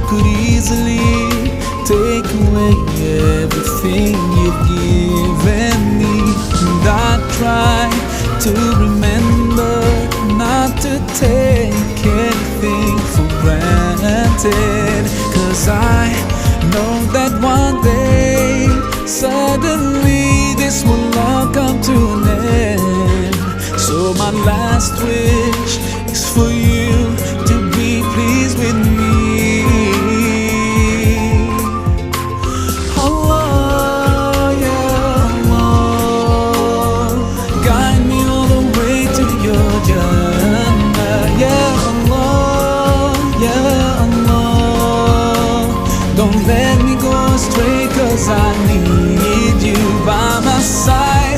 could easily take away everything you've given me. And I try to remember not to take anything for granted, 'cause I know that one day suddenly this will all come to an end. So my last wish is for you to be pleased with me. Allah, yeah, Allah, guide me all the way to your Jannah. Yeah Allah, yeah Allah, don't let me go astray, 'cause I need you by my side.